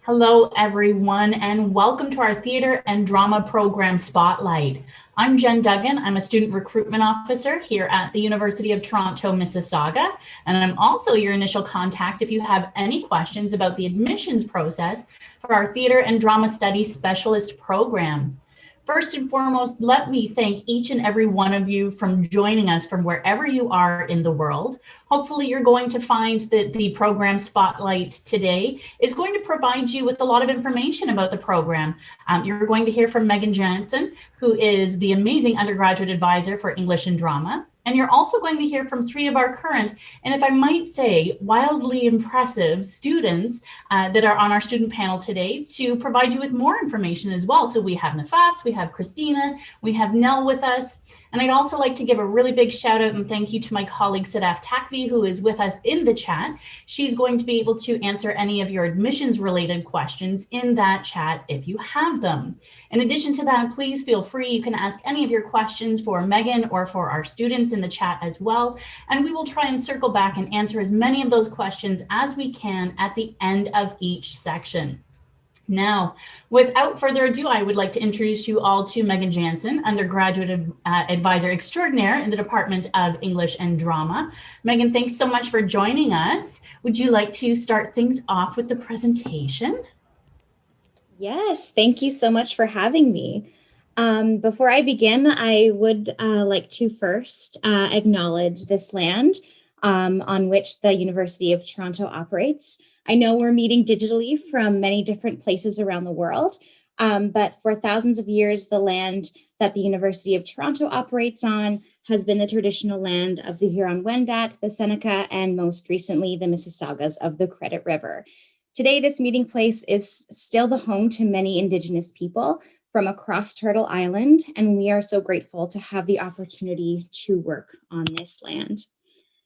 Hello, everyone, and welcome to our Theater and Drama Program Spotlight. I'm Jen Duggan. I'm a student recruitment officer here at the University of Toronto, Mississauga, and I'm also your initial contact if you have any questions about the admissions process for our Theater and Drama Studies Specialist program. First and foremost, let me thank each and every one of you from joining us from wherever you are in the world. Hopefully you're going to find that the program spotlight today is going to provide you with a lot of information about the program. You're going to hear from Megan Janssen, who is the amazing undergraduate advisor for English and Drama. And you're also going to hear from three of our current, and if I might say, wildly impressive students that are on our student panel today to provide you with more information as well. So we have Nafas, we have Christina, we have Nell with us. And I'd also like to give a really big shout out and thank you to my colleague Sadaf Takvi, who is with us in the chat. She's going to be able to answer any of your admissions related questions in that chat if you have them. In addition to that, please feel free. You can ask any of your questions for Megan or for our students in the chat as well. And we will try and circle back and answer as many of those questions as we can at the end of each section. Now, without further ado, I would like to introduce you all to Megan Janssen, Undergraduate Advisor Extraordinaire in the Department of English and Drama. Megan, thanks so much for joining us. Would you like to start things off with the presentation? Yes, thank you so much for having me. Before I begin, I would like to first acknowledge this land on which the University of Toronto operates. I know we're meeting digitally from many different places around the world, but for thousands of years, the land that the University of Toronto operates on has been the traditional land of the Huron-Wendat, the Seneca, and most recently, the Mississaugas of the Credit River. Today, this meeting place is still the home to many Indigenous people from across Turtle Island, and we are so grateful to have the opportunity to work on this land.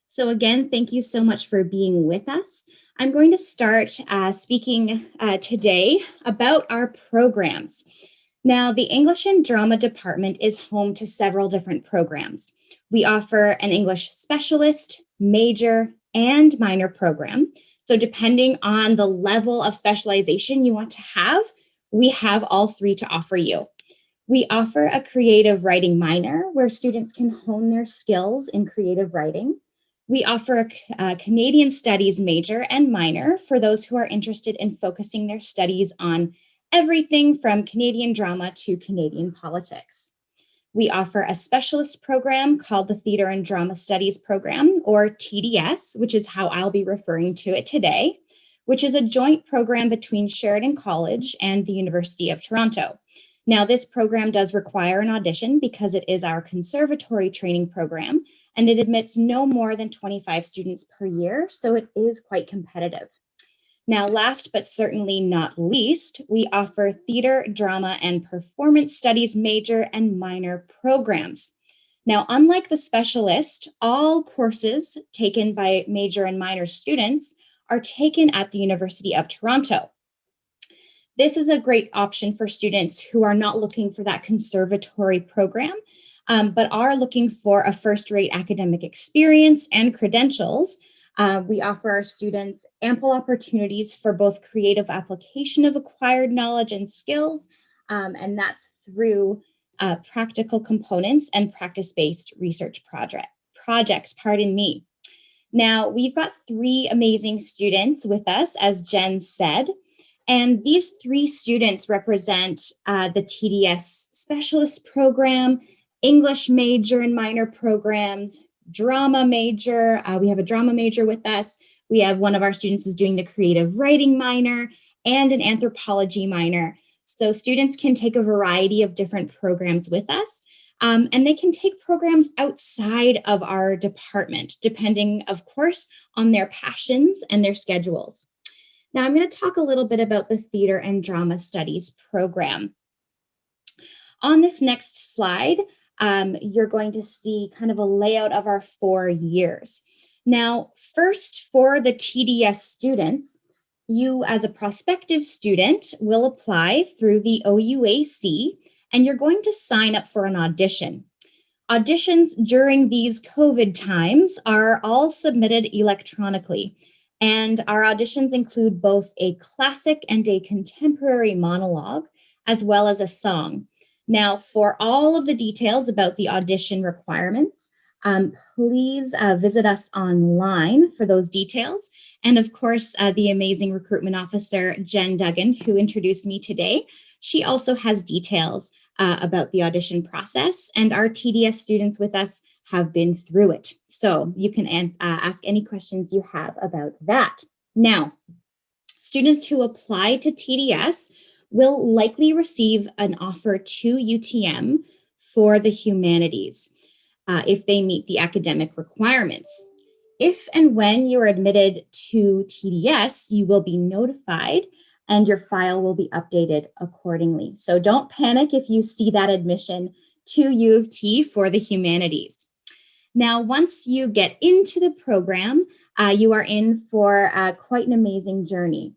So again, thank you so much for being with us. I'm going to start speaking today about our programs. Now, the English and Drama Department is home to several different programs. We offer an English specialist, major, and minor program. So depending on the level of specialization you want to have, we have all three to offer you. We offer a creative writing minor where students can hone their skills in creative writing. We offer a Canadian Studies major and minor for those who are interested in focusing their studies on everything from Canadian drama to Canadian politics. We offer a specialist program called the Theatre and Drama Studies Program, or TDS, which is how I'll be referring to it today, which is a joint program between Sheridan College and the University of Toronto. Now, this program does require an audition because it is our conservatory training program, and it admits no more than 25 students per year, so it is quite competitive. Now, last but certainly not least, we offer theater, drama, and performance studies major and minor programs. Now, unlike the specialist, all courses taken by major and minor students are taken at the University of Toronto. This is a great option for students who are not looking for that conservatory program, but are looking for a first-rate academic experience and credentials. We offer our students ample opportunities for both creative application of acquired knowledge and skills, and that's through practical components and practice-based research projects. Now, we've got three amazing students with us, as Jen said, and these three students represent the TDS specialist program, English major and minor programs, drama major. We have a drama major with us. We have one of our students is doing the creative writing minor and an anthropology minor. So students can take a variety of different programs with us, and they can take programs outside of our department, depending, of course, on their passions and their schedules. Now, I'm going to talk a little bit about the Theater and Drama Studies program. On this next slide, you're going to see kind of a layout of our 4 years. Now, first, for the TDS students, you as a prospective student will apply through the OUAC, and you're going to sign up for an audition. Auditions during these COVID times are all submitted electronically. And our auditions include both a classic and a contemporary monologue, as well as a song. Now, for all of the details about the audition requirements, please visit us online for those details. And of course, the amazing recruitment officer, Jen Duggan, who introduced me today, she also has details about the audition process, and our TDS students with us have been through it. So you can ask any questions you have about that. Now, students who apply to TDS will likely receive an offer to UTM for the humanities if they meet the academic requirements. If and when you're admitted to TDS, you will be notified and your file will be updated accordingly. So don't panic if you see that admission to U of T for the humanities. Now, once you get into the program, you are in for quite an amazing journey.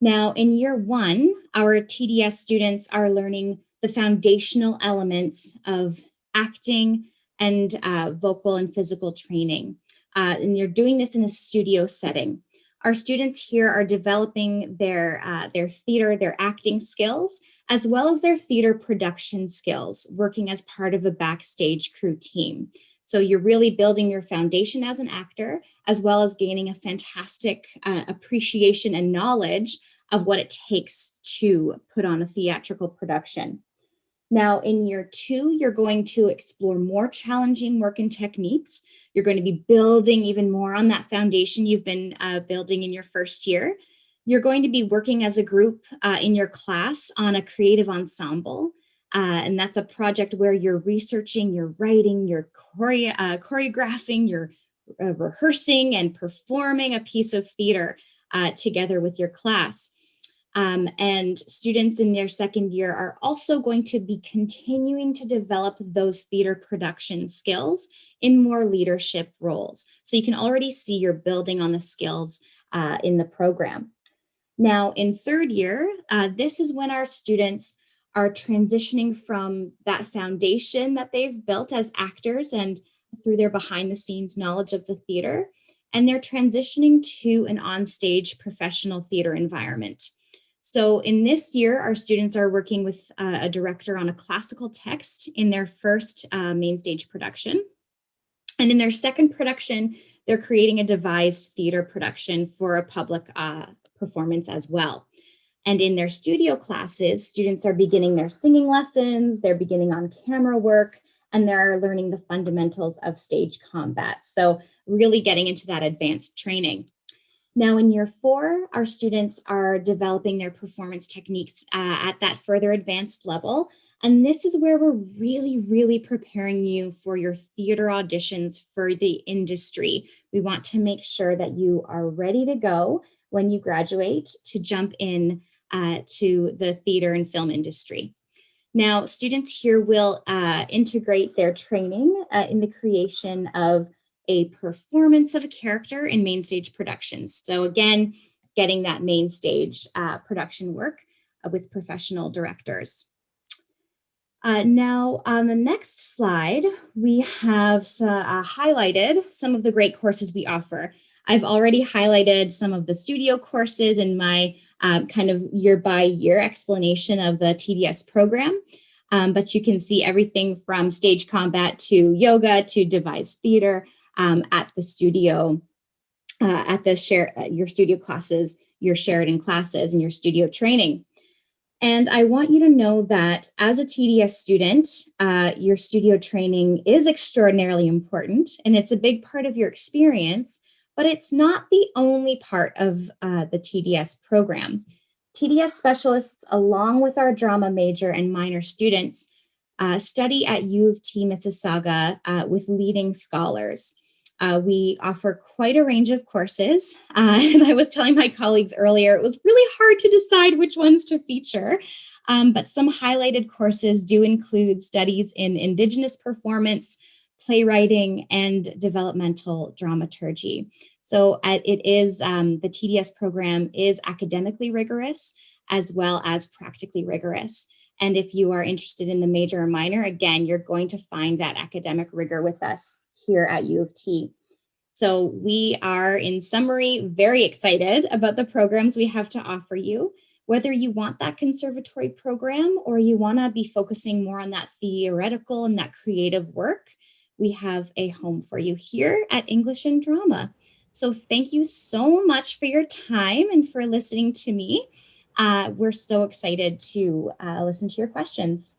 Now, in year one, our TDS students are learning the foundational elements of acting and vocal and physical training. And you're doing this in a studio setting. Our students here are developing their theater, their acting skills, as well as their theater production skills, working as part of a backstage crew team. So you're really building your foundation as an actor, as well as gaining a fantastic appreciation and knowledge of what it takes to put on a theatrical production. Now, in year two, you're going to explore more challenging work and techniques. You're going to be building even more on that foundation you've been building in your first year. You're going to be working as a group in your class on a creative ensemble. And that's a project where you're researching, you're writing, you're choreographing, you're rehearsing and performing a piece of theater together with your class. And students in their second year are also going to be continuing to develop those theater production skills in more leadership roles. So you can already see you're building on the skills in the program. Now, in third year, this is when our students are transitioning from that foundation that they've built as actors and through their behind the scenes knowledge of the theater, and they're transitioning to an onstage professional theater environment. So in this year, our students are working with a director on a classical text in their first main stage production. And in their second production, they're creating a devised theater production for a public performance as well. And in their studio classes, students are beginning their singing lessons, they're beginning on camera work, and they're learning the fundamentals of stage combat. So really getting into that advanced training. Now in year four, our students are developing their performance techniques at that further advanced level. And this is where we're really preparing you for your theater auditions for the industry. We want to make sure that you are ready to go when you graduate to jump in to the theater and film industry. Now, students here will integrate their training in the creation of a performance of a character in main stage productions. So again, getting that main stage production work with professional directors. Now on the next slide, we have highlighted some of the great courses we offer. I've already highlighted some of the studio courses in my kind of year by year explanation of the TDS program. But you can see everything from stage combat to yoga to devised theater at the studio, your studio classes, your Sheridan classes, and your studio training. And I want you to know that as a TDS student, your studio training is extraordinarily important, and it's a big part of your experience, but it's not the only part of the TDS program. TDS specialists, along with our drama major and minor students, study at U of T Mississauga with leading scholars. We offer quite a range of courses, and I was telling my colleagues earlier, it was really hard to decide which ones to feature, but some highlighted courses do include studies in Indigenous performance, playwriting, and developmental dramaturgy. So it is, the TDS program is academically rigorous as well as practically rigorous. And if you are interested in the major or minor, again, you're going to find that academic rigor with us here at U of T. So we are, in summary, very excited about the programs we have to offer you. Whether you want that conservatory program or you want to be focusing more on that theoretical and that creative work, we have a home for you here at English and Drama. So thank you so much for your time and for listening to me. We're so excited to listen to your questions.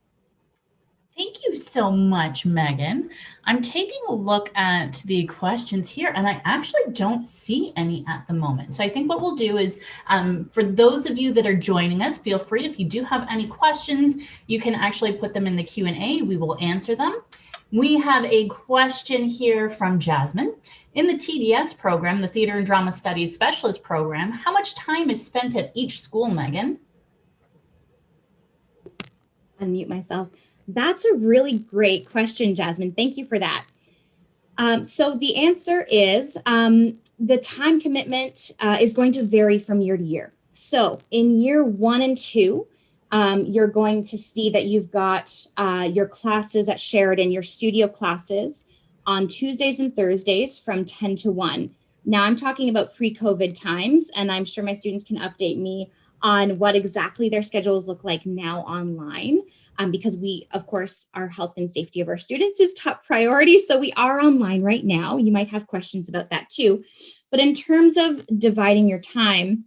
Thank you so much, Megan. I'm taking a look at the questions here, and I actually don't see any at the moment. So I think what we'll do is, for those of you that are joining us, feel free, if you do have any questions, you can actually put them in the Q&A. We will answer them. We have a question here from Jasmine. In the TDS program, the Theater and Drama Studies Specialist program, how much time is spent at each school, Megan? Unmute myself. That's a really great question, Jasmine. Thank you for that. So the answer is the time commitment is going to vary from year to year. So in year 1 and 2, you're going to see that you've got your classes at Sheridan, your studio classes on Tuesdays and Thursdays from 10 to 1. Now I'm talking about pre-COVID times, and I'm sure my students can update me on what exactly their schedules look like now online, because we, of course, our health and safety of our students is top priority. So we are online right now. You might have questions about that too. But in terms of dividing your time,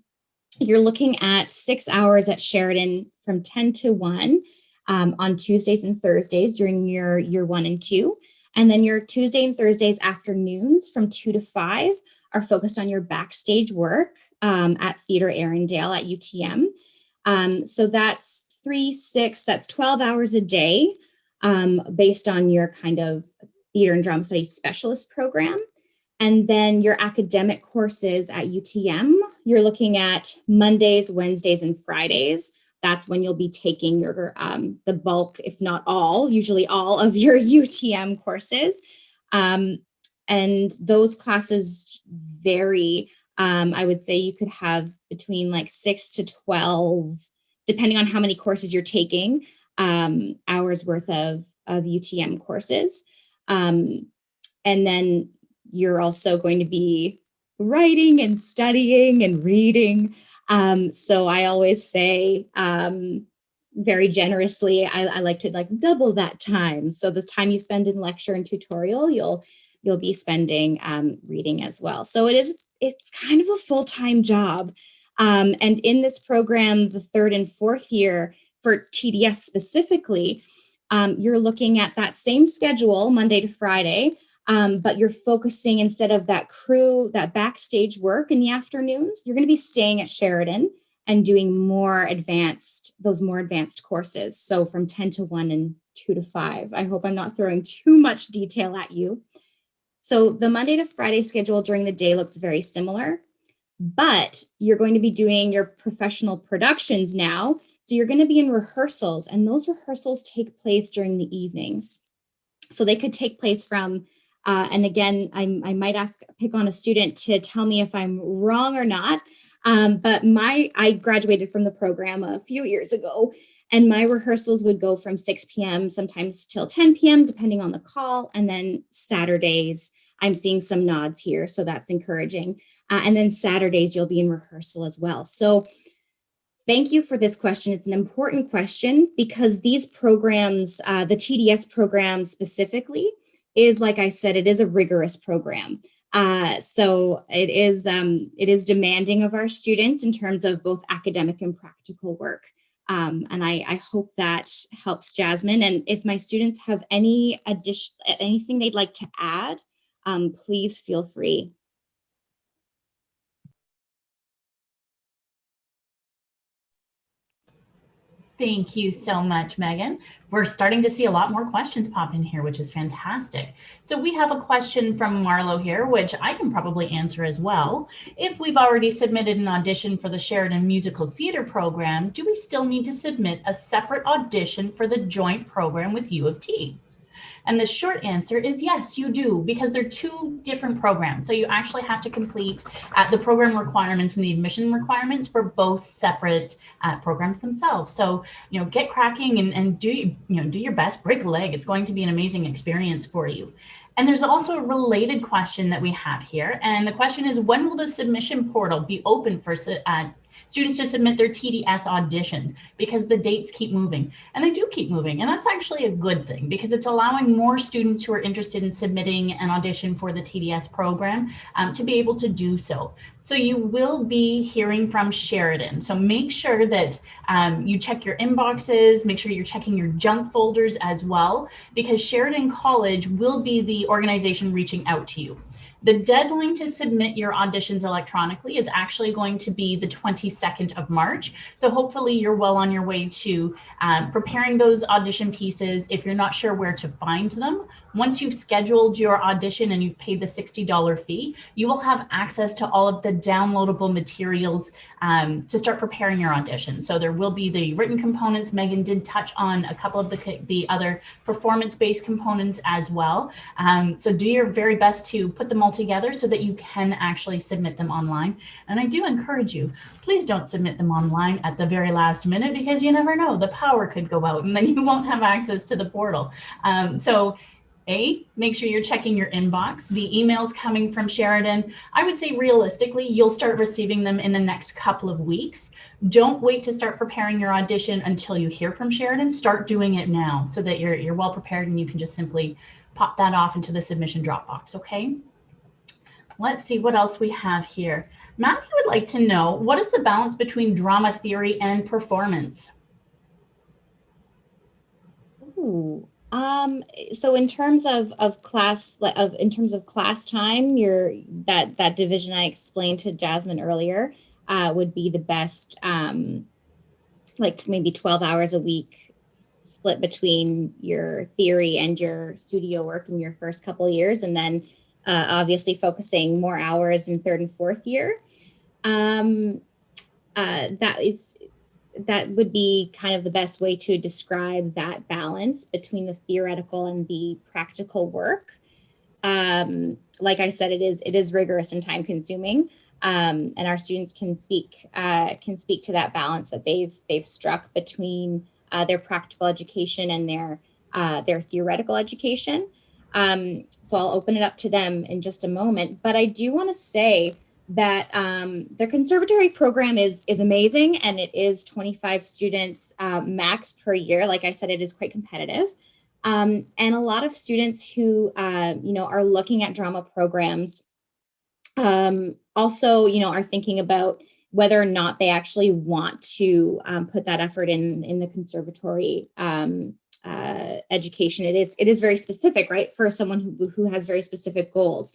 you're looking at 6 hours at Sheridan from 10 to 1 on Tuesdays and Thursdays during your year 1 and 2. And then your Tuesday and Thursdays afternoons from 2 to 5 are focused on your backstage work at Theater Arundel at UTM. So that's 3, 6, that's 12 hours a day based on your kind of Theater and Drama Studies Specialist program. And then your academic courses at UTM, you're looking at Mondays, Wednesdays, and Fridays. That's when you'll be taking your the bulk, if not all, usually all of your UTM courses. And those classes vary. I would say you could have between like 6 to 12, depending on how many courses you're taking, hours worth of UTM courses. And then you're also going to be writing and studying and reading. So I always say very generously, I like to like double that time. So the time you spend in lecture and tutorial, you'll be spending reading as well. So it's kind of a full-time job. And in this program, the 3rd and 4th year for TDS specifically, you're looking at that same schedule, Monday to Friday, but you're focusing, instead of that crew, that backstage work in the afternoons, you're going to be staying at Sheridan and doing those more advanced courses. So from 10 to 1 and 2 to 5. I hope I'm not throwing too much detail at you. So the Monday to Friday schedule during the day looks very similar, but you're going to be doing your professional productions now. So you're going to be in rehearsals, and those rehearsals take place during the evenings. So they could take place from, and again, I might pick on a student to tell me if I'm wrong or not, but I graduated from the program a few years ago, and my rehearsals would go from 6 p.m. sometimes till 10 p.m. depending on the call. And then Saturdays, I'm seeing some nods here, so that's encouraging. And then Saturdays, you'll be in rehearsal as well. So thank you for this question. It's an important question because these programs, the TDS program specifically, is, like I said, it is a rigorous program. So it is demanding of our students in terms of both academic and practical work. And I hope that helps, Jasmine. And if my students have anything they'd like to add, please feel free. Thank you so much, Megan. We're starting to see a lot more questions pop in here, which is fantastic. So we have a question from Marlo here, which I can probably answer as well. If we've already submitted an audition for the Sheridan Musical Theater program, do we still need to submit a separate audition for the joint program with U of T? And the short answer is yes, you do, because they're 2 different programs. So you actually have to complete the program requirements and the admission requirements for both separate programs themselves. So, get cracking and do your best, break a leg. It's going to be an amazing experience for you. And there's also a related question that we have here. And the question is, when will the submission portal be open for students to submit their TDS auditions? Because the dates keep moving, and they do keep moving. And that's actually a good thing, because it's allowing more students who are interested in submitting an audition for the TDS program to be able to do so. So you will be hearing from Sheridan. So make sure that you check your inboxes, make sure you're checking your junk folders as well, because Sheridan College will be the organization reaching out to you. The deadline to submit your auditions electronically is actually going to be the 22nd of March. So hopefully you're well on your way to preparing those audition pieces. If you're not sure where to find them, once you've scheduled your audition and you've paid the $60 fee, you will have access to all of the downloadable materials to start preparing your audition. So there will be the written components. Megan did touch on a couple of the other performance-based components as well. So do your very best to put them all together so that you can actually submit them online. And I do encourage you, please don't submit them online at the very last minute, because you never know, the power could go out and then you won't have access to the portal. Make sure you're checking your inbox. The emails coming from Sheridan, I would say realistically, you'll start receiving them in the next couple of weeks. Don't wait to start preparing your audition until you hear from Sheridan. Start doing it now so that you're well prepared and you can just simply pop that off into the submission Dropbox, okay? Let's see what else we have here. Matthew would like to know, what is the balance between drama theory and performance? Ooh. So in terms of class time, that division I explained to Jasmine earlier would be the best, like maybe 12 hours a week split between your theory and your studio work in your first couple of years, and then obviously focusing more hours in third and fourth year. That would be kind of the best way to describe that balance between the theoretical and the practical work. Like I said, it is rigorous and time consuming, and our students can speak to that balance that they've struck between their practical education and their theoretical education. So I'll open it up to them in just a moment, but I do want to say that the conservatory program is amazing, and it is 25 students max per year. Like I said, it is quite competitive. And a lot of students who are looking at drama programs also are thinking about whether or not they actually want to put that effort in the conservatory education. It is very specific, right, for someone who has very specific goals.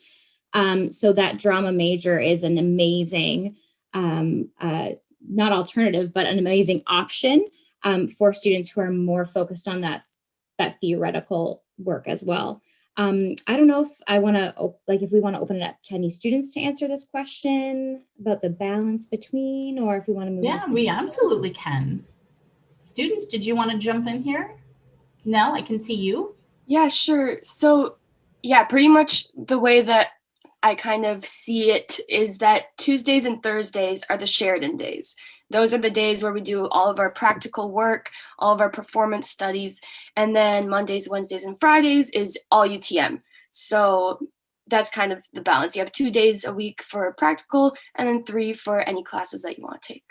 So that drama major is an amazing, not alternative, but an amazing option for students who are more focused on that theoretical work as well. I don't know if I want to, if we want to open it up to any students to answer this question about the balance between, or if we want to move on. Yeah, we absolutely can. Students, did you want to jump in here? Nell, I can see you. Yeah, sure. So yeah, pretty much the way that I kind of see it is that Tuesdays and Thursdays are the Sheridan days. Those are the days where we do all of our practical work, all of our performance studies, and then Mondays, Wednesdays, and Fridays is all UTM. So that's kind of the balance. You have 2 days a week for practical and then 3 for any classes that you want to take.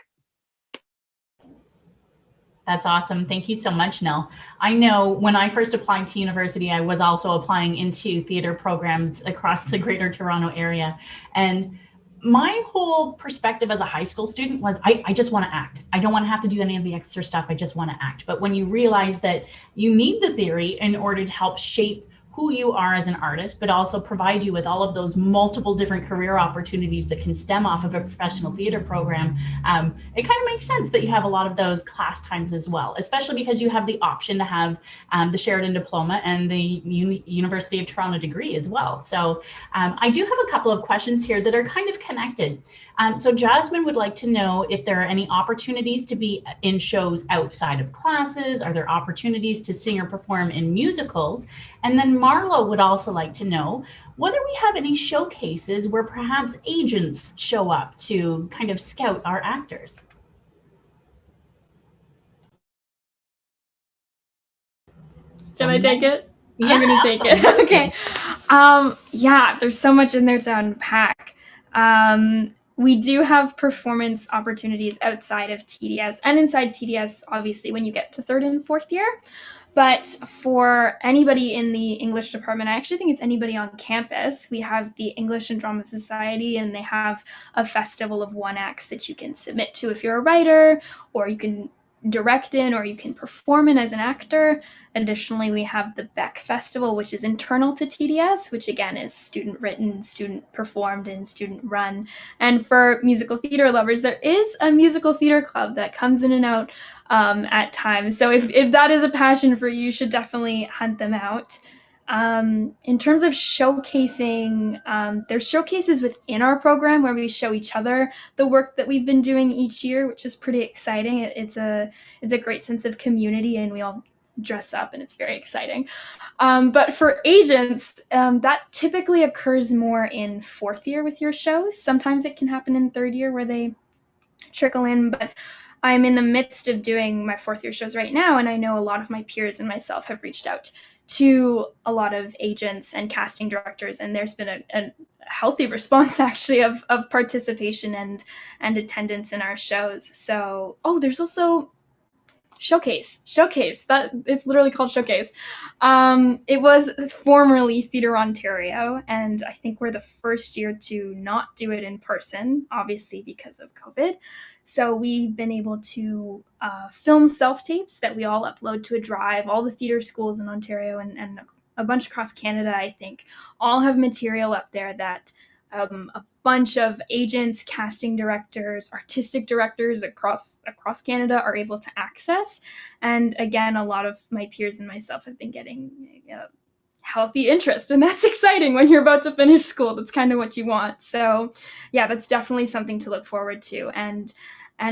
That's awesome. Thank you so much, Nell. I know when I first applied to university, I was also applying into theater programs across the Greater Toronto area. And my whole perspective as a high school student was, I just want to act. I don't want to have to do any of the extra stuff. I just want to act. But when you realize that you need the theory in order to help shape who you are as an artist, but also provide you with all of those multiple different career opportunities that can stem off of a professional theater program, it kind of makes sense that you have a lot of those class times as well, especially because you have the option to have the Sheridan diploma and the University of Toronto degree as well. So I do have a couple of questions here that are kind of connected. So Jasmine would like to know if there are any opportunities to be in shows outside of classes. Are there opportunities to sing or perform in musicals? And then Marlo would also like to know whether we have any showcases where perhaps agents show up to kind of scout our actors. Can I take it? Yeah, I'm going to take it. Okay. Yeah, there's so much in there to unpack. We do have performance opportunities outside of TDS and inside TDS, obviously, when you get to third and fourth year. But for anybody in the English department, I actually think it's anybody on campus, we have the English and Drama Society, and they have a festival of one acts that you can submit to if you're a writer, or you can direct in, or you can perform in as an actor. Additionally, we have the Beck Festival, which is internal to TDS, which again is student written, student performed, and student run. And for musical theater lovers, there is a musical theater club that comes in and out at times. So if that is a passion for you, you should definitely hunt them out. In terms of showcasing, there's showcases within our program where we show each other the work that we've been doing each year, which is pretty exciting. It's a great sense of community, and we all dress up, and it's very exciting. But for agents, that typically occurs more in fourth year with your shows. Sometimes it can happen in third year where they trickle in, but I'm in the midst of doing my fourth year shows right now, and I know a lot of my peers and myself have reached out to a lot of agents and casting directors, and there's been a healthy response actually of participation and attendance in our shows. So, there's also Showcase, that it's literally called Showcase. It was formerly Theatre Ontario, and I think we're the first year to not do it in person, obviously because of COVID. So we've been able to film self-tapes that we all upload to a drive. All the theater schools in Ontario and a bunch across Canada, I think, all have material up there that a bunch of agents, casting directors, artistic directors across Canada are able to access. And again, a lot of my peers and myself have been getting healthy interest, and that's exciting when you're about to finish school. That's kind of what you want. So yeah, that's definitely something to look forward to. And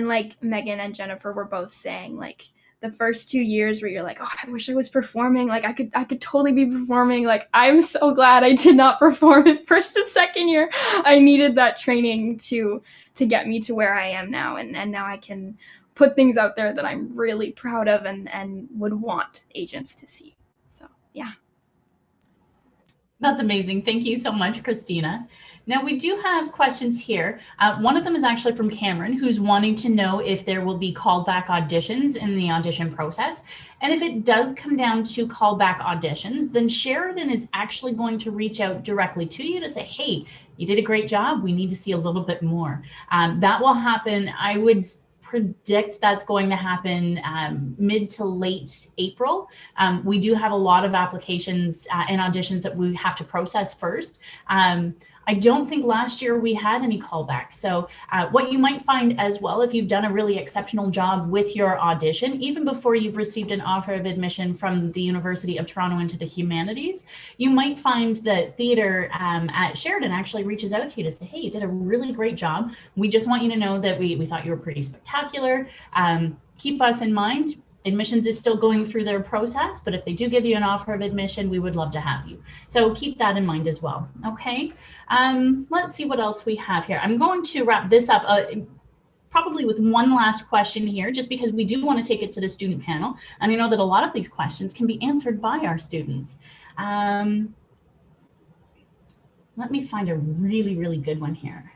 like Megan and Jennifer were both saying, like, the first 2 years where you're like, I wish I was performing. Like I could totally be performing. Like, I'm so glad I did not perform in first and second year. I needed that training to get me to where I am now. And now I can put things out there that I'm really proud of and would want agents to see. So yeah. That's amazing. Thank you so much, Christina. Now we do have questions here. One of them is actually from Cameron, who's wanting to know if there will be callback auditions in the audition process. And if it does come down to callback auditions, then Sheridan is actually going to reach out directly to you to say, hey, you did a great job. We need to see a little bit more. That will happen, I would predict that's going to happen mid to late April. We do have a lot of applications and auditions that we have to process first. I don't think last year we had any callbacks. So what you might find as well, if you've done a really exceptional job with your audition, even before you've received an offer of admission from the University of Toronto into the humanities, you might find that theater at Sheridan actually reaches out to you to say, hey, you did a really great job. We just want you to know that we thought you were pretty spectacular. Keep us in mind. Admissions is still going through their process, but if they do give you an offer of admission, we would love to have you. So keep that in mind as well, okay? Let's see what else we have here. I'm going to wrap this up probably with one last question here, just because we do want to take it to the student panel. And I know that a lot of these questions can be answered by our students. Let me find a really, really good one here.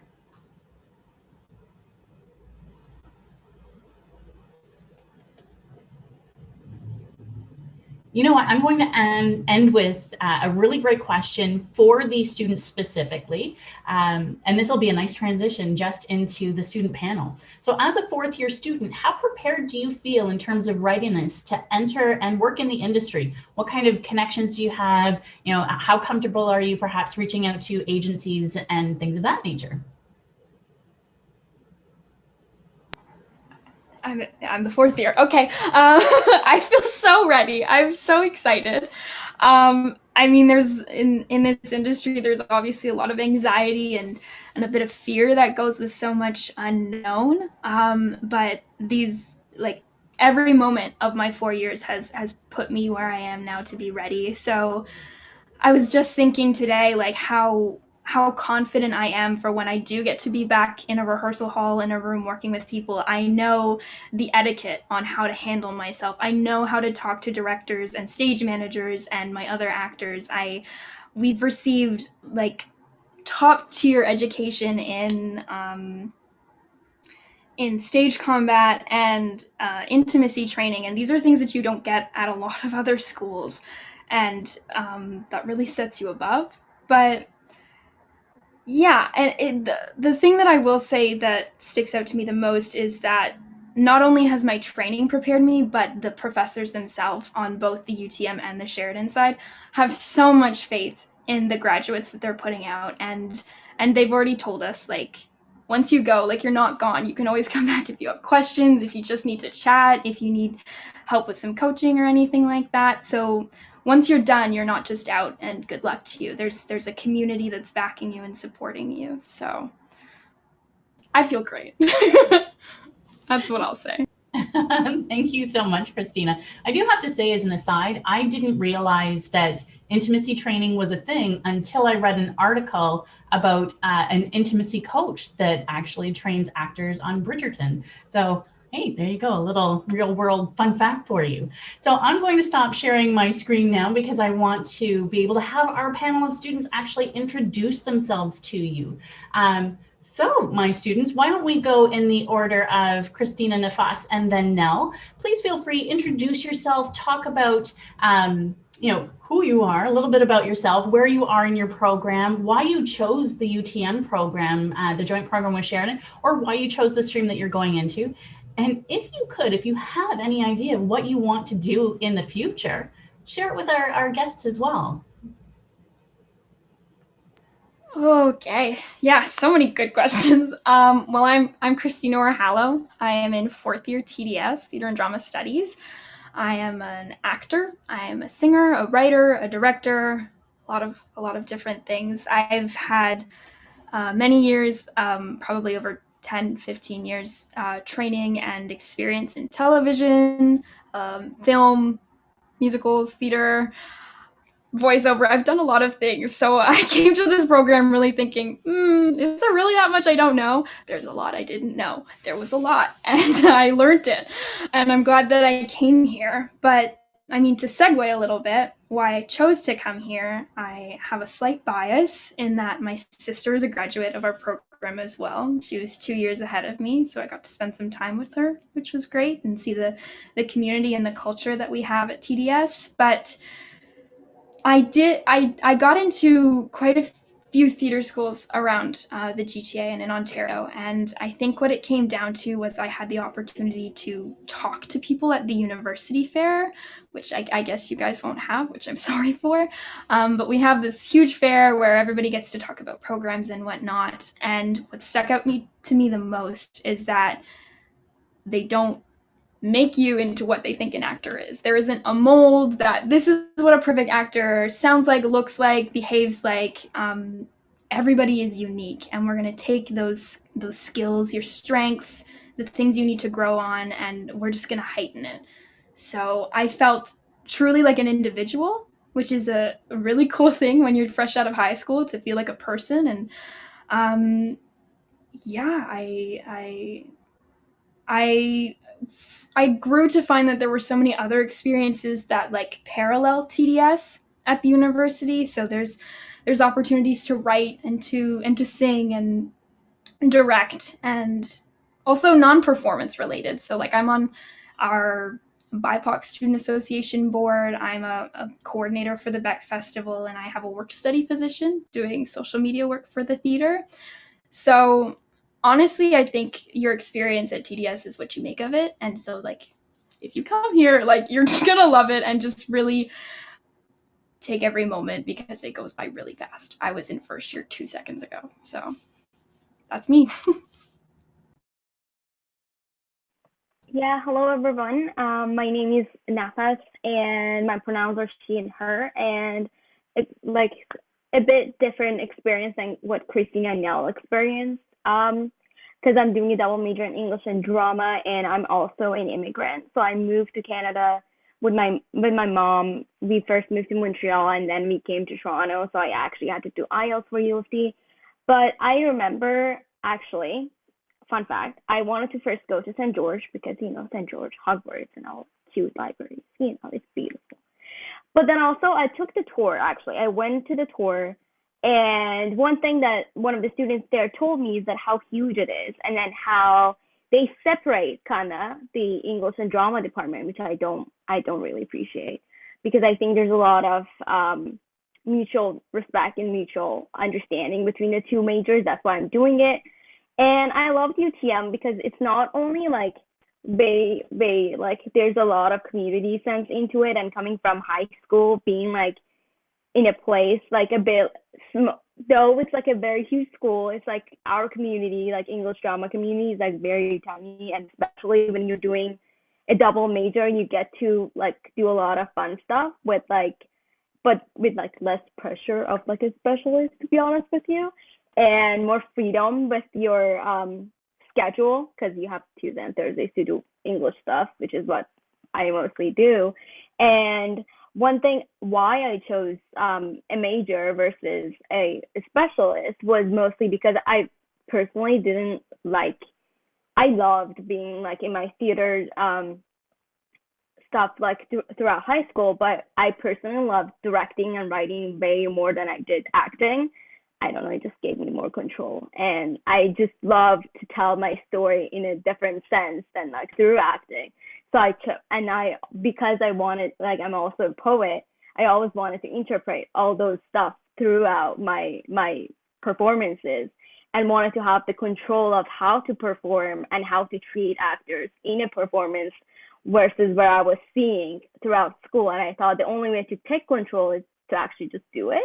You know what, I'm going to end with a really great question for the students specifically. And this will be a nice transition just into the student panel. So as a fourth year student, how prepared do you feel in terms of readiness to enter and work in the industry? What kind of connections do you have? You know, how comfortable are you perhaps reaching out to agencies and things of that nature? I'm the fourth year. Okay. I feel so ready. I'm so excited. I mean, there's in this industry, there's obviously a lot of anxiety and a bit of fear that goes with so much unknown. But these, like, every moment of my 4 years has put me where I am now to be ready. So I was just thinking today, like, how how confident I am for when I do get to be back in a rehearsal hall, in a room working with people. I know the etiquette on how to handle myself. I know how to talk to directors and stage managers and my other actors. We've received like top tier education in stage combat and intimacy training, and these are things that you don't get at a lot of other schools, and that really sets you above. But yeah, and the thing that I will say that sticks out to me the most is that not only has my training prepared me, but the professors themselves on both the UTM and the Sheridan side have so much faith in the graduates that they're putting out, and they've already told us, like, once you go, like, you're not gone. You can always come back if you have questions, if you just need to chat, if you need help with some coaching or anything like that. So once you're done, you're not just out, and good luck to you. There's a community that's backing you and supporting you. So I feel great. That's what I'll say. Thank you so much, Christina. I do have to say, as an aside, I didn't realize that intimacy training was a thing until I read an article about an intimacy coach that actually trains actors on Bridgerton. So, hey, there you go, a little real world fun fact for you. So I'm going to stop sharing my screen now because I want to be able to have our panel of students actually introduce themselves to you. So my students, why don't we go in the order of Christina, Nafas, and then Nell. Please feel free, introduce yourself, talk about who you are, a little bit about yourself, where you are in your program, why you chose the UTM program, the joint program with Sheridan, or why you chose the stream that you're going into. And if you could, if you have any idea of what you want to do in the future, share it with our guests as well. Okay. Yeah, so many good questions. Well, I'm Christina Orjalo. I am in 4th year TDS, Theater and Drama Studies. I am an actor. I am a singer, a writer, a director, a lot of different things. I've had many years, probably over 10, 15 years, training and experience in television, film, musicals, theater, voiceover. I've done a lot of things. So I came to this program really thinking, is there really that much I don't know? There's a lot I didn't know. There was a lot, and I learned it. And I'm glad that I came here. But I mean, to segue a little bit, why I chose to come here, I have a slight bias in that my sister is a graduate of our program as well. She was 2 years ahead of me, so I got to spend some time with her, which was great, and see the community and the culture that we have at TDS. But I got into quite a few theater schools around the GTA and in Ontario, and I think what it came down to was I had the opportunity to talk to people at the university fair, which I guess you guys won't have, which I'm sorry for, but we have this huge fair where everybody gets to talk about programs and whatnot, and what stuck out to me the most is that they don't make you into what they think an actor is. There isn't a mold that this is what a perfect actor sounds like, looks like, behaves like. Everybody is unique, and we're going to take those skills, your strengths, the things you need to grow on, and we're just going to heighten it. So I felt truly like an individual, which is a really cool thing when you're fresh out of high school, to feel like a person. And yeah, I grew to find that there were so many other experiences that like parallel TDS at the university. So there's opportunities to write and to sing and direct, and also non-performance related. So like I'm on our BIPOC Student Association board. I'm a coordinator for the Beck Festival, and I have a work study position doing social media work for the theater. So honestly, I think your experience at TDS is what you make of it. And so like, if you come here, like you're gonna love it and just really take every moment because it goes by really fast. I was in first year 2 seconds ago. So that's me. Yeah, hello everyone. My name is Nafas, and my pronouns are she and her, and it's like a bit different experience than what Christina and Nell experienced. Because I'm doing a double major in English and drama, and I'm also an immigrant. So I moved to Canada my mom, we first moved to Montreal and then we came to Toronto. So I actually had to do IELTS for U of T. But I remember actually, fun fact, I wanted to first go to St. George because, St. George, Hogwarts and all cute libraries, it's beautiful. But then also I took the tour actually. I went to the tour, and one thing that one of the students there told me is that how huge it is, and then how they separate kind of the English and drama department, which I don't really appreciate, because I think there's a lot of mutual respect and mutual understanding between the two majors. That's why I'm doing it. And I love UTM because it's not only like like there's a lot of community sense into it, and coming from high school, being like in a place like a bit though it's like a very huge school, it's like our community, like English drama community, is like very tiny, and especially when you're doing a double major, you get to like do a lot of fun stuff with like, but with like less pressure of like a specialist, to be honest with you, and more freedom with your schedule, because you have Tuesday and Thursdays to do English stuff, which is what I mostly do. And one thing why I chose a major versus a specialist was mostly because I personally didn't like, I loved being like in my theater stuff like throughout high school, but I personally loved directing and writing way more than I did acting. I don't know, it just gave me more control. And I just love to tell my story in a different sense than like through acting. So because I wanted, like, I'm also a poet, I always wanted to interpret all those stuff throughout my performances, and wanted to have the control of how to perform and how to treat actors in a performance versus where I was seeing throughout school. And I thought the only way to take control is to actually just do it.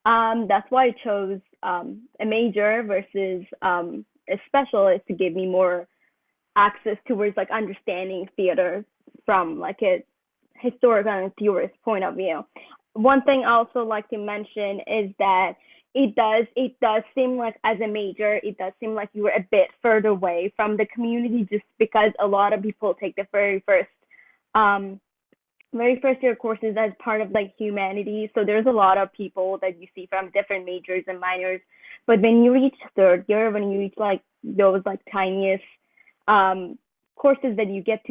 That's why I chose a major versus a specialist, to give me more access towards like understanding theater from like a historical and theorist point of view. One thing I also like to mention is that it does seem like as a major, it does seem like you were a bit further away from the community, just because a lot of people take the very first year courses as part of like humanities. So there's a lot of people that you see from different majors and minors. But when you reach third year, when you reach like those like tiniest courses that you get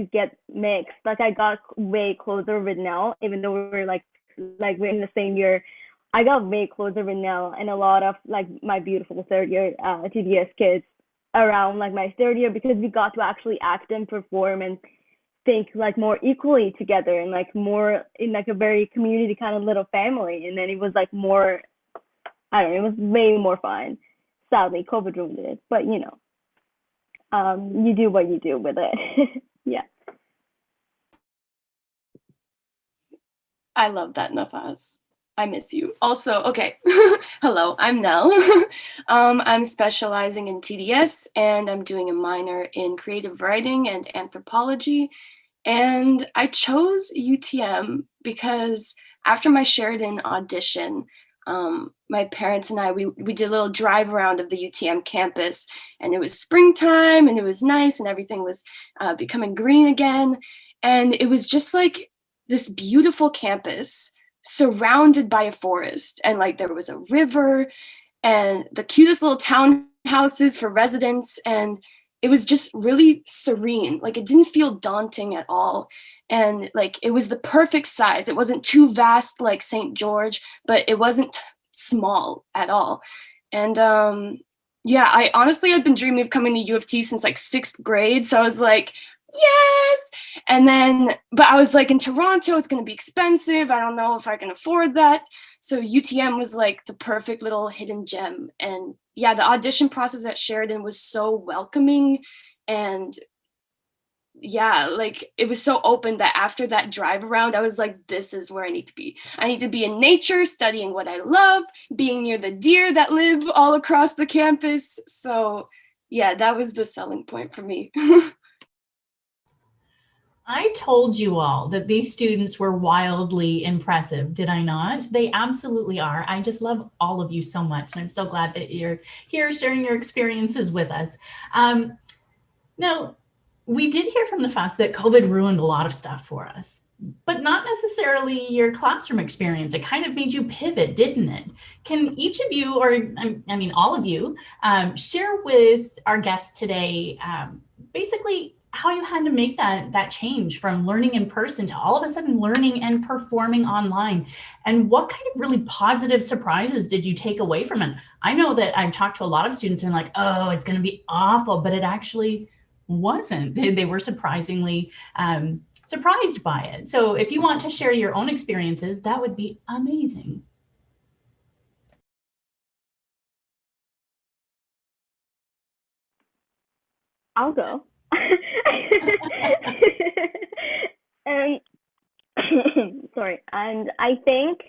mixed, like I got way closer with Nell, even though we're we're in the same year. I got way closer with Nell and a lot of like my beautiful third year TDS kids around like my third year, because we got to actually act and perform and think like more equally together, and like more in like a very community kind of little family. And then it was like more, I don't know, it was way more fun. Sadly, COVID ruined it, but you do what you do with it. Yeah. I love that, Nafas. I miss you. Also, okay. Hello, I'm Nell. I'm specializing in TDS, and I'm doing a minor in creative writing and anthropology. And I chose UTM because after my Sheridan audition, my parents and I, we did a little drive around of the UTM campus, and it was springtime and it was nice and everything was becoming green again. And it was just like this beautiful campus surrounded by a forest, and like there was a river and the cutest little townhouses for residents, and it was just really serene. Like it didn't feel daunting at all, and like it was the perfect size. It wasn't too vast like St. George, but it wasn't small at all. And yeah, I honestly had been dreaming of coming to U of T since like 6th grade, so I was like, yes. And then, but I was like, in Toronto, it's going to be expensive. I don't know if I can afford that. So UTM was like the perfect little hidden gem. And yeah, the audition process at Sheridan was so welcoming. And yeah, like it was so open that after that drive around, I was like, this is where I need to be. I need to be in nature, studying what I love, being near the deer that live all across the campus. So yeah, that was the selling point for me. I told you all that these students were wildly impressive, did I not? They absolutely are. I just love all of you so much, and I'm so glad that you're here sharing your experiences with us. Now, we did hear from Nafas that COVID ruined a lot of stuff for us. but not necessarily your classroom experience. It kind of made you pivot, didn't it? Can each of you, or I mean, all of you, share with our guests today, basically how you had to make that change from learning in person to all of a sudden learning and performing online, and what kind of really positive surprises did you take away from it? I know that I've talked to a lot of students and like, oh, it's going to be awful, but it actually wasn't. They were surprisingly surprised by it. So if you want to share your own experiences, that would be amazing. I'll go. And sorry, and I think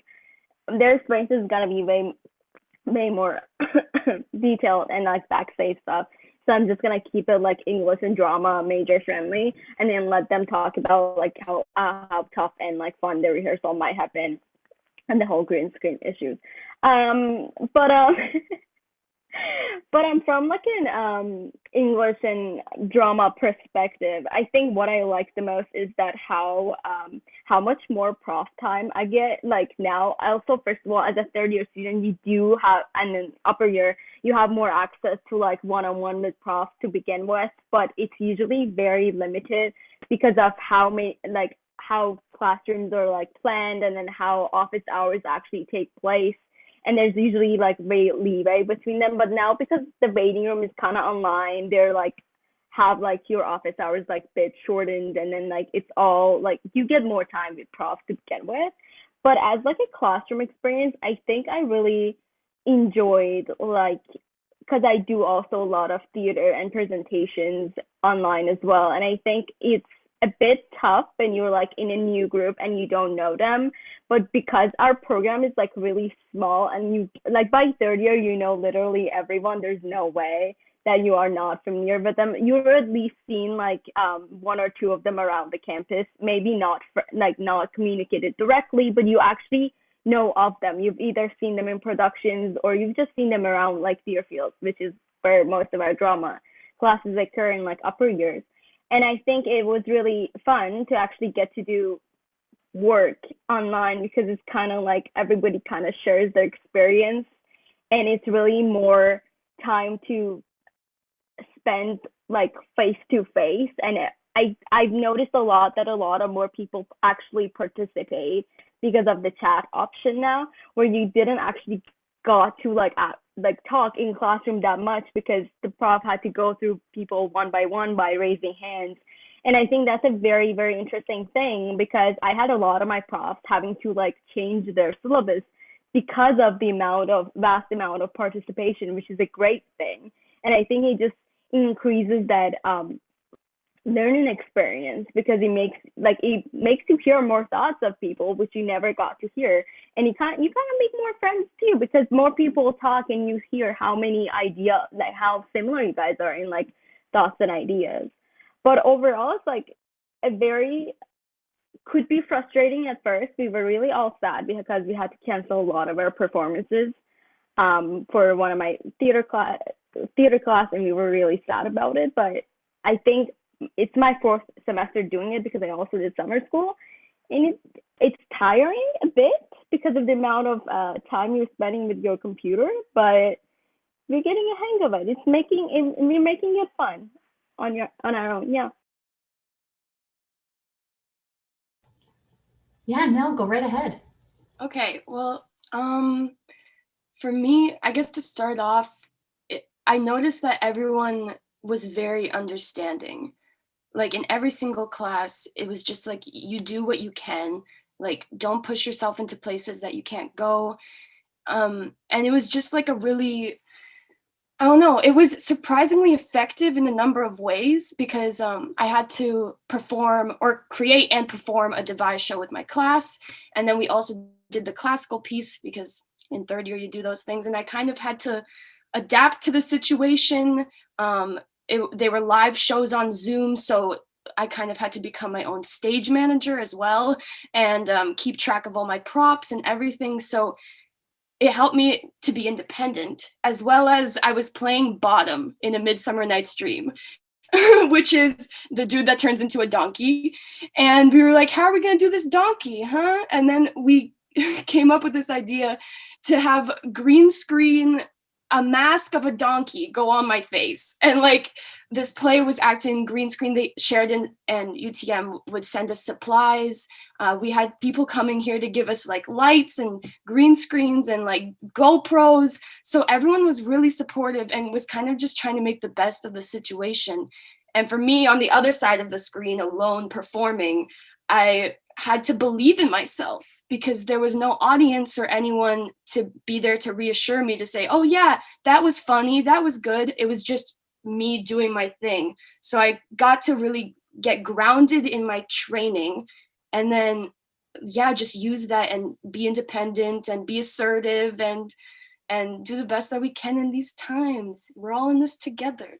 their experience is gonna be way more detailed and like backstage stuff. So I'm just gonna keep it like English and drama major friendly, and then let them talk about like how tough and like fun the rehearsal might have been, and the whole green screen issues. But but I'm from like an English and drama perspective. I think what I like the most is that how much more prof time I get like now. Also, first of all, as a third year student, you do have, and then upper year, you have more access to like one-on-one with profs to begin with, but it's usually very limited because of how many like how classrooms are like planned, and then how office hours actually take place, and there's usually like leeway between them. But now, because the waiting room is kind of online, they're like have like your office hours like bit shortened, and then like it's all like you get more time with profs to begin with. But as like a classroom experience, I think I really enjoyed like, because I do also a lot of theater and presentations online as well, and I think it's a bit tough when you're like in a new group and you don't know them. But because our program is like really small, and you like by third year you know literally everyone, there's no way that you are not familiar with them. You've at least seen like one or two of them around the campus, maybe not like not communicated directly, but you actually know of them. You've either seen them in productions, or you've just seen them around like theater fields, which is where most of our drama classes occur in like upper years. And I think it was really fun to actually get to do work online, because it's kind of like everybody kind of shares their experience, and it's really more time to spend like face to face. And I've noticed a lot that a lot of more people actually participate because of the chat option now, where you didn't actually got to like talk in classroom that much, because the prof had to go through people one by raising hands. And I think that's a very, very interesting thing, because I had a lot of my profs having to like change their syllabus because of the vast amount of participation, which is a great thing. And I think it just increases that learning experience, because it makes you hear more thoughts of people, which you never got to hear. And you kind of make more friends too, because more people talk and you hear how many ideas, like how similar you guys are in like thoughts and ideas. But overall, it's like a very could be frustrating at first. We were really all sad because we had to cancel a lot of our performances for one of my theater class, and we were really sad about it. But I think it's my fourth semester doing it, because I also did summer school, and it's tiring a bit because of the amount of time you're spending with your computer. But we're getting a hang of it. We're making it fun on our own. Yeah. Yeah, Nell, go right ahead. Okay, well, for me, I guess to start off, I noticed that everyone was very understanding. Like in every single class, it was just like, you do what you can, like don't push yourself into places that you can't go. And it was just like a really, I don't know, it was surprisingly effective in a number of ways, because I had to perform or create and perform a devised show with my class. And then we also did the classical piece, because in third year you do those things. And I kind of had to adapt to the situation. They were live shows on Zoom, so I kind of had to become my own stage manager as well, and keep track of all my props and everything. So it helped me to be independent, as well as I was playing bottom in A Midsummer Night's Dream. which is the dude that turns into a donkey. And we were like, how are we going to do this donkey, huh? And then we came up with this idea to have green screen a mask of a donkey go on my face. And like this play was acted in green screen. Sheridan and UTM would send us supplies. We had people coming here to give us like lights and green screens and like GoPros. So everyone was really supportive and was kind of just trying to make the best of the situation. And for me, on the other side of the screen, alone performing, I had to believe in myself because there was no audience or anyone to be there to reassure me, to say, oh yeah, that was funny, that was good. It was just me doing my thing. So I got to really get grounded in my training, and then yeah, just use that and be independent and be assertive and do the best that we can in these times. We're all in this together.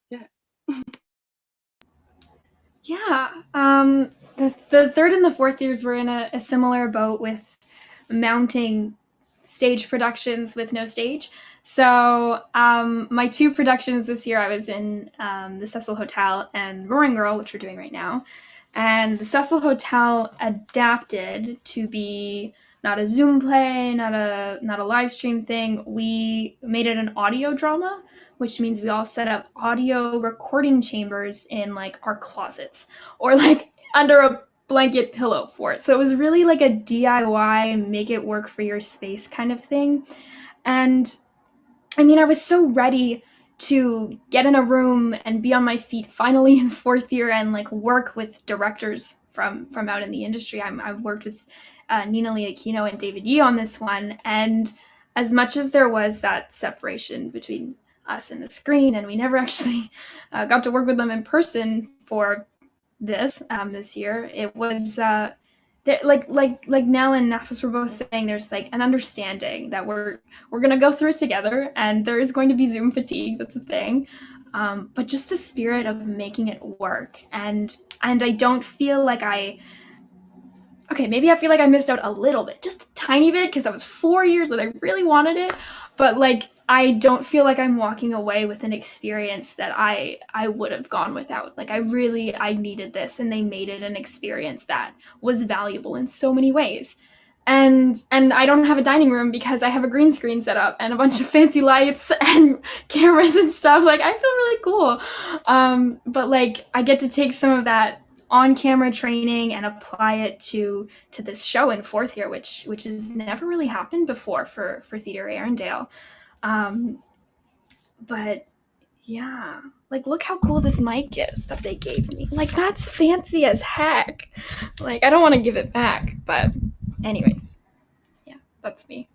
Yeah. Yeah. The third and the fourth years were in a similar boat with mounting stage productions with no stage. So my two productions this year, I was in the Cecil Hotel and Roaring Girl, which we're doing right now. And the Cecil Hotel adapted to be not a Zoom play, not a live stream thing. We made it an audio drama, which means we all set up audio recording chambers in like our closets or like under a blanket pillow for it. So it was really like a DIY, make it work for your space kind of thing. And I mean, I was so ready to get in a room and be on my feet finally in fourth year and like work with directors from out in the industry. I've worked with Nina Liakino and David Yee on this one. And as much as there was that separation between us and the screen, and we never actually got to work with them in person for this year, it was like Nell and Nafas were both saying, there's like an understanding that we're gonna go through it together, and there is going to be Zoom fatigue. That's a thing, but just the spirit of making it work, and I don't feel like maybe I feel like I missed out a little bit, just a tiny bit, because that was 4 years that I really wanted it, but like I don't feel like I'm walking away with an experience that I would have gone without. Like I needed this, and they made it an experience that was valuable in so many ways. And I don't have a dining room because I have a green screen set up and a bunch of fancy lights and cameras and stuff. Like I feel really cool. But like I get to take some of that on-camera training and apply it to this show in fourth year, which has never really happened before for Theater Arendelle. But yeah, like look how cool this mic is that they gave me. Like that's fancy as heck. Like I don't want to give it back, but anyways, yeah, that's me.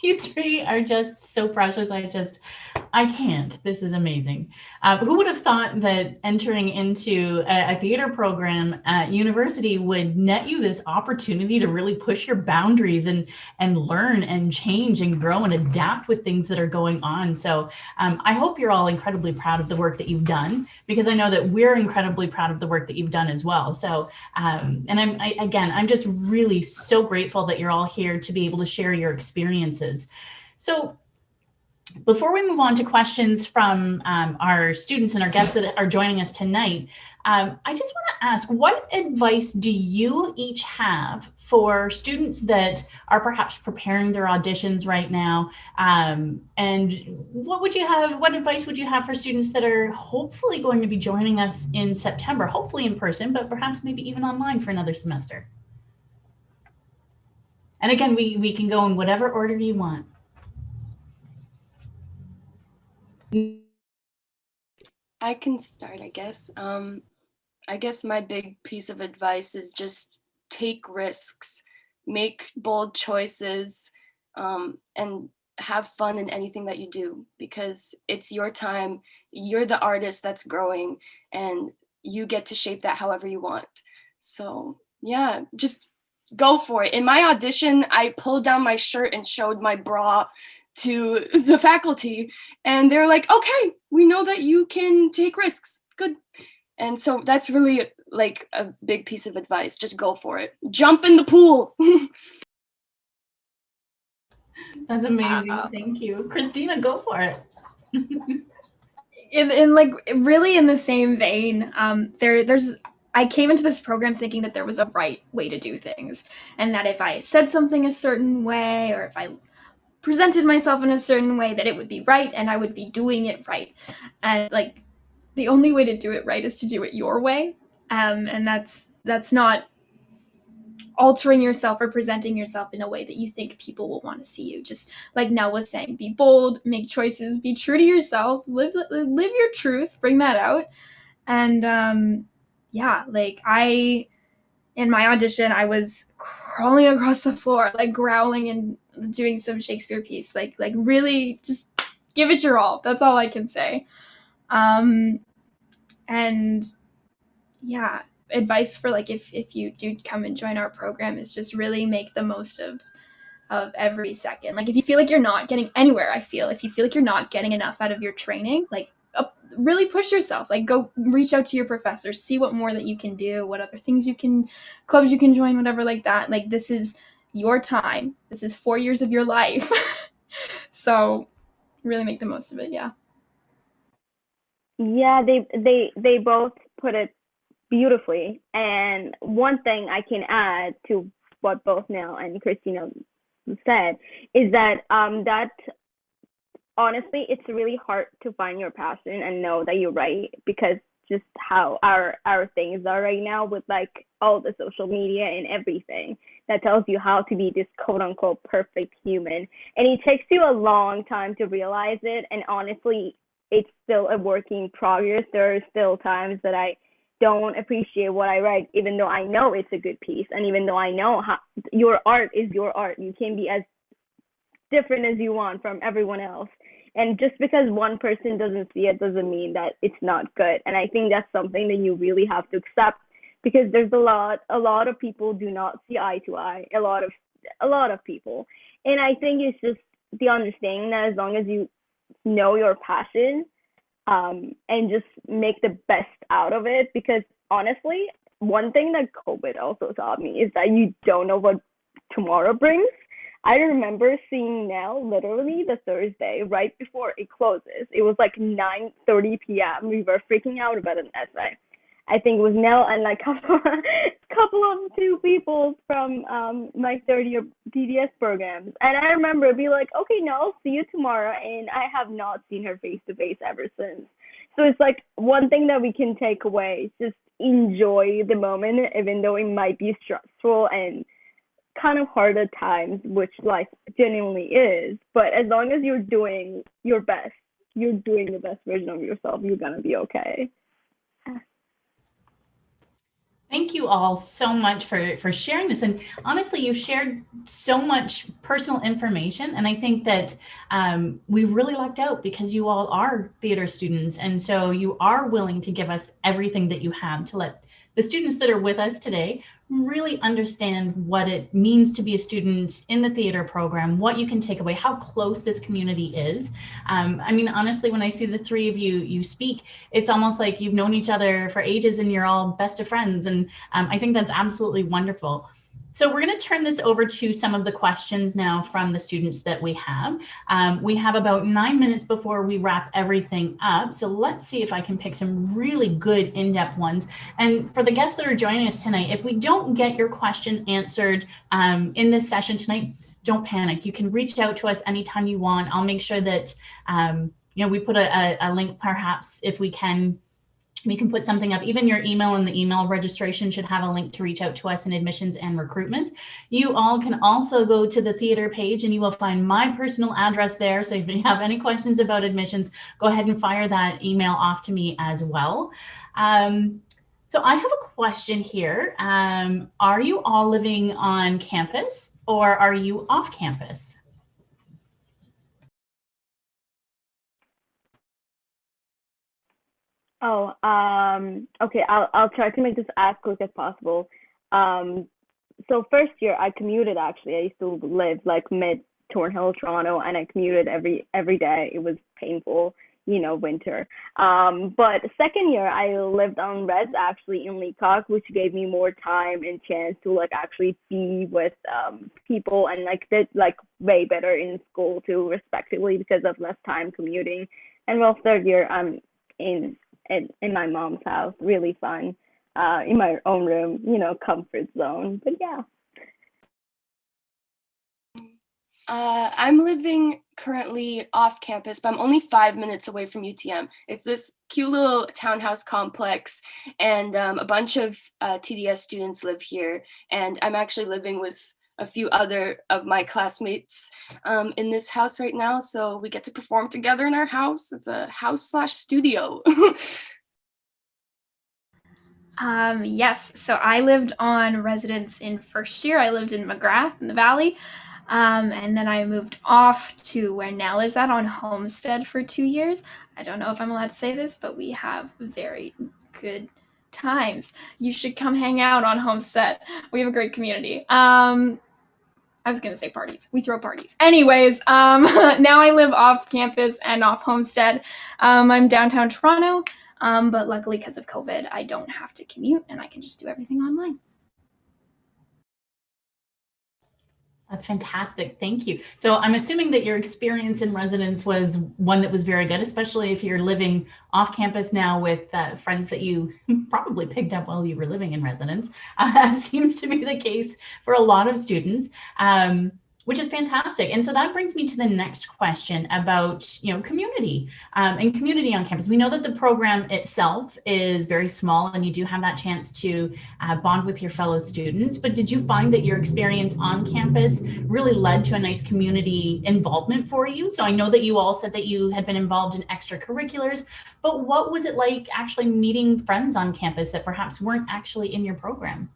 You three are just so precious. I can't. This is amazing. Who would have thought that entering into a theater program at university would net you this opportunity to really push your boundaries and learn and change and grow and adapt with things that are going on. So I hope you're all incredibly proud of the work that you've done, because I know that we're incredibly proud of the work that you've done as well. So, and I'm just really so grateful that you're all here to be able to share your experiences. So before we move on to questions from our students and our guests that are joining us tonight, I just want to ask, what advice do you each have for students that are perhaps preparing their auditions right now? And what advice would you have for students that are hopefully going to be joining us in September, hopefully in person, but perhaps maybe even online for another semester? And again, we can go in whatever order you want. I can start, I guess. I guess my big piece of advice is just take risks, make bold choices, and have fun in anything that you do, because it's your time. You're the artist that's growing, and you get to shape that however you want. So yeah, just go for it. In my audition, I pulled down my shirt and showed my bra to the faculty, and they're like, okay, we know that you can take risks. Good. And so that's really like a big piece of advice. Just go for it. Jump in the pool. That's amazing. Thank you. Christina, go for it. in like really in the same vein, there's I came into this program thinking that there was a right way to do things, and that if I said something a certain way, or if I presented myself in a certain way, that it would be right and I would be doing it right. And like the only way to do it right is to do it your way. And that's not altering yourself or presenting yourself in a way that you think people will want to see you. Just like Nell was saying, be bold, make choices, be true to yourself, live your truth, bring that out. And yeah, like in my audition, I was crawling across the floor, like growling and doing some Shakespeare piece, like really just give it your all. That's all I can say. And yeah, advice for like if you do come and join our program is just really make the most of every second. Like if you feel like you're not getting anywhere, if you feel like you're not getting enough out of your training, like really push yourself. Like go reach out to your professors, see what more that you can do, what other things clubs you can join, whatever like that. Like this is your time. This is 4 years of your life. So really make the most of it. Yeah. Yeah, they both put it beautifully. And one thing I can add to what both Nell and Christina said is that that honestly, it's really hard to find your passion and know that you're right, because just how our things are right now with like all the social media and everything that tells you how to be this quote unquote perfect human, and it takes you a long time to realize it. And honestly, it's still a work in progress. There are still times that I don't appreciate what I write, even though I know it's a good piece, and even though I know how your art is your art. You can be as different as you want from everyone else. And just because one person doesn't see it doesn't mean that it's not good. And I think that's something that you really have to accept, because there's a lot of people do not see eye to eye. A lot of people. And I think it's just the understanding that as long as you know your passion, and just make the best out of it. Because honestly, one thing that COVID also taught me is that you don't know what tomorrow brings. I remember seeing Nell literally the Thursday right before it closes. It was like 9:30 p.m. We were freaking out about an essay. I think it was Nell and like couple of two people from my third year TDS programs. And I remember being like, okay, Nell, I'll see you tomorrow. And I have not seen her face to face ever since. So it's like one thing that we can take away is just enjoy the moment, even though it might be stressful and kind of hard at times, which life genuinely is. But as long as you're doing your best, you're doing the best version of yourself, you're gonna be okay. Thank you all so much for sharing this. And honestly, you shared so much personal information. And I think that we really lucked out because you all are theater students. And so you are willing to give us everything that you have to let the students that are with us today really understand what it means to be a student in the theater program, what you can take away, how close this community is. I mean, honestly, when I see the three of you speak, it's almost like you've known each other for ages and you're all best of friends. And I think that's absolutely wonderful. So we're going to turn this over to some of the questions now from the students that we have. We have about 9 minutes before we wrap everything up. So let's see if I can pick some really good in-depth ones. And for the guests that are joining us tonight, if we don't get your question answered in this session tonight, don't panic. You can reach out to us anytime you want. I'll make sure that we put a link, perhaps, if we can put something up. Even your email and the email registration should have a link to reach out to us in admissions and recruitment. You all can also go to the theater page and you will find my personal address there. So if you have any questions about admissions, go ahead and fire that email off to me as well. So I have a question here. Are you all living on campus or are you off campus? Oh, okay. I'll try to make this as quick as possible. So first year I commuted. Actually, I used to live like mid Thornhill, Toronto, and I commuted every day. It was painful, winter. But second year I lived on res actually in Leacock, which gave me more time and chance to like actually be with people, and like did like way better in school too, respectively, because of less time commuting. And well, third year in my mom's house. Really fun. In my own room, comfort zone. But yeah. I'm living currently off campus, but I'm only 5 minutes away from UTM. It's this cute little townhouse complex, and a bunch of TDS students live here. And I'm actually living with a few other of my classmates in this house right now. So we get to perform together in our house. It's a house/studio. Yes, so I lived on residence in first year. I lived in McGrath in the Valley. And then I moved off to where Nell is at on Homestead for 2 years. I don't know if I'm allowed to say this, but we have very good times. You should come hang out on Homestead. We have a great community. I was going to say parties. We throw parties. Anyways, now I live off campus and off Homestead. I'm downtown Toronto, but luckily because of COVID, I don't have to commute and I can just do everything online. That's fantastic. Thank you. So I'm assuming that your experience in residence was one that was very good, especially if you're living off campus now with friends that you probably picked up while you were living in residence. Seems to be the case for a lot of students, which is fantastic. And so that brings me to the next question about, community and community on campus. We know that the program itself is very small and you do have that chance to bond with your fellow students, but did you find that your experience on campus really led to a nice community involvement for you? So I know that you all said that you had been involved in extracurriculars, but what was it like actually meeting friends on campus that perhaps weren't actually in your program?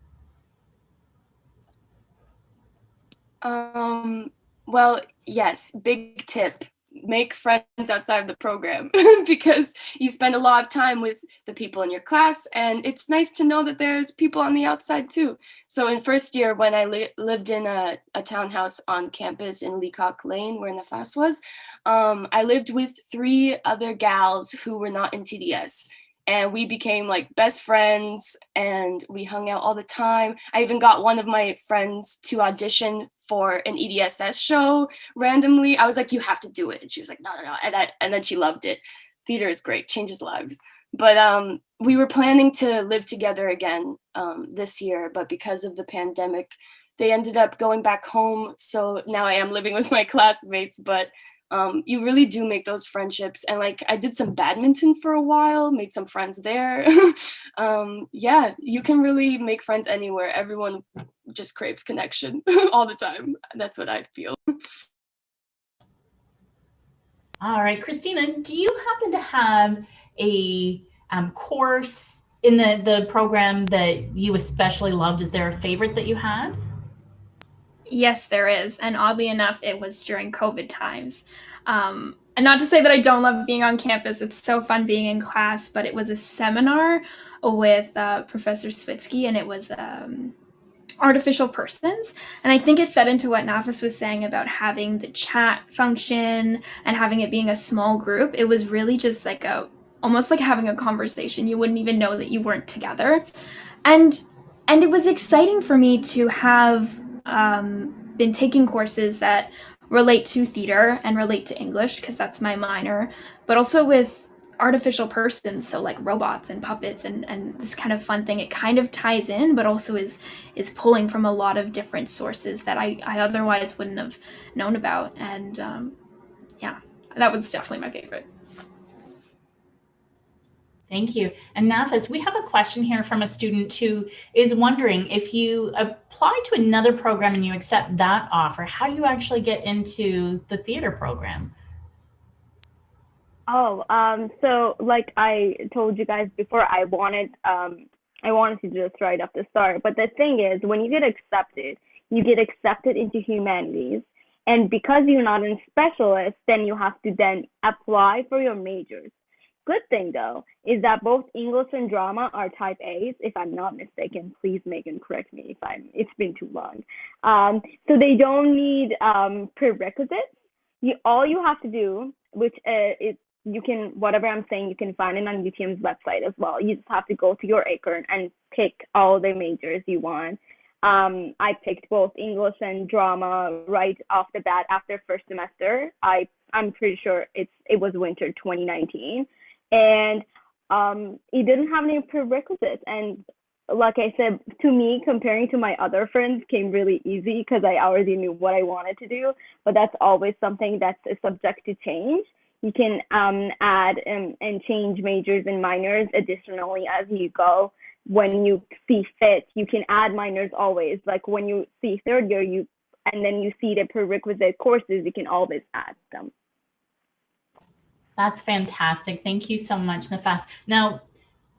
Well, yes, big tip. Make friends outside of the program because you spend a lot of time with the people in your class, and it's nice to know that there's people on the outside too. So in first year, when I lived in a townhouse on campus in Leacock Lane, where Nafas was, I lived with 3 other gals who were not in TDS. And we became like best friends and we hung out all the time. I even got one of my friends to audition for an EDSS show randomly. I was like, you have to do it. And she was like, no. And then she loved it. Theater is great, changes lives. But we were planning to live together again this year, but because of the pandemic, they ended up going back home. So now I am living with my classmates, but you really do make those friendships. And like I did some badminton for a while, made some friends there. Yeah, you can really make friends anywhere. Everyone just craves connection all the time. That's what I feel. All right, Christina, do you happen to have a course in the program that you especially loved? Is there a favorite that you had? Yes, there is. And oddly enough, it was during COVID times. And not to say that I don't love being on campus, it's so fun being in class, but it was a seminar with Professor Switsky, and it was artificial persons. And I think it fed into what Nafas was saying about having the chat function and having it being a small group. It was really just like almost like having a conversation. You wouldn't even know that you weren't together. And it was exciting for me to have been taking courses that relate to theater and relate to English, because that's my minor, but also with artificial persons, so like robots and puppets and this kind of fun thing. It kind of ties in, but also is pulling from a lot of different sources that I otherwise wouldn't have known about. And yeah, that was definitely my favorite. Thank you. And Nafas, we have a question here from a student who is wondering, if you apply to another program and you accept that offer, how do you actually get into the theater program? So like I told you guys before, I wanted to do this right off the start. But the thing is, when you get accepted into humanities, and because you're not a specialist, then you have to then apply for your majors. Good thing though is that both English and drama are type A's, if I'm not mistaken. Please Megan correct me if it's been too long. So they don't need prerequisites. All you have to do, which is you can, whatever I'm saying, you can find it on UTM's website as well. You just have to go to your Acorn and pick all the majors you want. I picked both English and drama right off the bat after first semester. I'm pretty sure it was winter 2019. And it didn't have any prerequisites. And like I said, to me, comparing to my other friends came really easy because I already knew what I wanted to do. But that's always something that's subject to change. You can add and change majors and minors additionally as you go. When you see fit, you can add minors always. Like when you see third year, and then you see the prerequisite courses, you can always add them. That's fantastic. Thank you so much, Nafas. Now,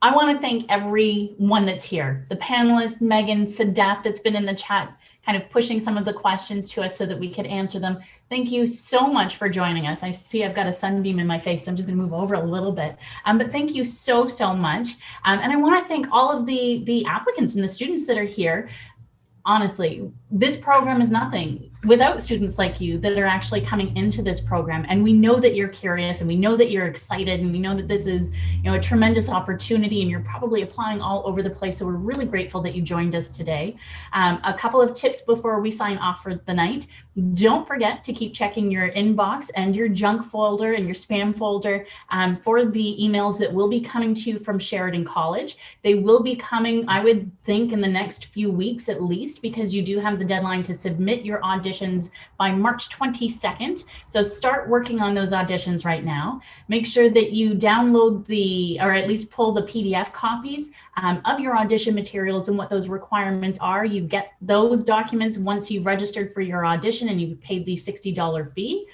I want to thank everyone that's here, the panelists, Megan, Sadaf that's been in the chat, kind of pushing some of the questions to us so that we could answer them. Thank you so much for joining us. I see I've got a sunbeam in my face, so I'm just going to move over a little bit. But thank you so much. And I want to thank all of the applicants and the students that are here. Honestly, this program is nothing without students like you that are actually coming into this program. And we know that you're curious, and we know that you're excited, and we know that this is, a tremendous opportunity, and you're probably applying all over the place. So we're really grateful that you joined us today. A couple of tips before we sign off for the night. Don't forget to keep checking your inbox and your junk folder and your spam folder for the emails that will be coming to you from Sheridan College. They will be coming, I would think, in the next few weeks at least, because you do have the deadline to submit your auditions by March 22nd. So start working on those auditions right now. Make sure that you download or at least pull the PDF copies of your audition materials and what those requirements are. You get those documents once you've registered for your audition and you've paid the $60 fee.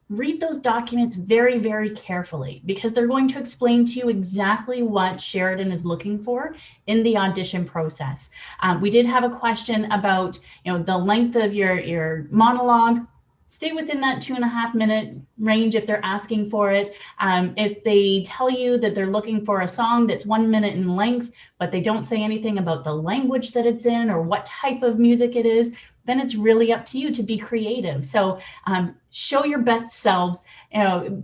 Read those documents very, very carefully, because they're going to explain to you exactly what Sheridan is looking for in the audition process. We did have a question about, the length of your monologue. Stay within that 2.5 minute range if they're asking for it. If they tell you that they're looking for a song that's 1 minute in length, but they don't say anything about the language that it's in or what type of music it is, then it's really up to you to be creative. So show your best selves,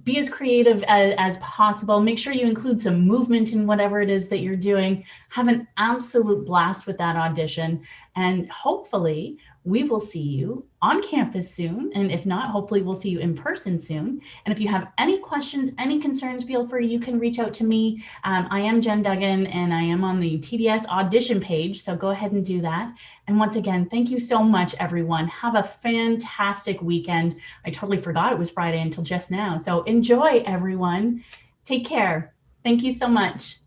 be as creative as possible. Make sure you include some movement in whatever it is that you're doing. Have an absolute blast with that audition. And hopefully we will see you on campus soon. And if not, hopefully we'll see you in person soon. And if you have any questions, any concerns, feel free, you can reach out to me. I am Jen Duggan, and I am on the TDS audition page. So go ahead and do that. And once again, thank you so much, everyone. Have a fantastic weekend. I totally forgot it was Friday until just now. So enjoy, everyone. Take care. Thank you so much.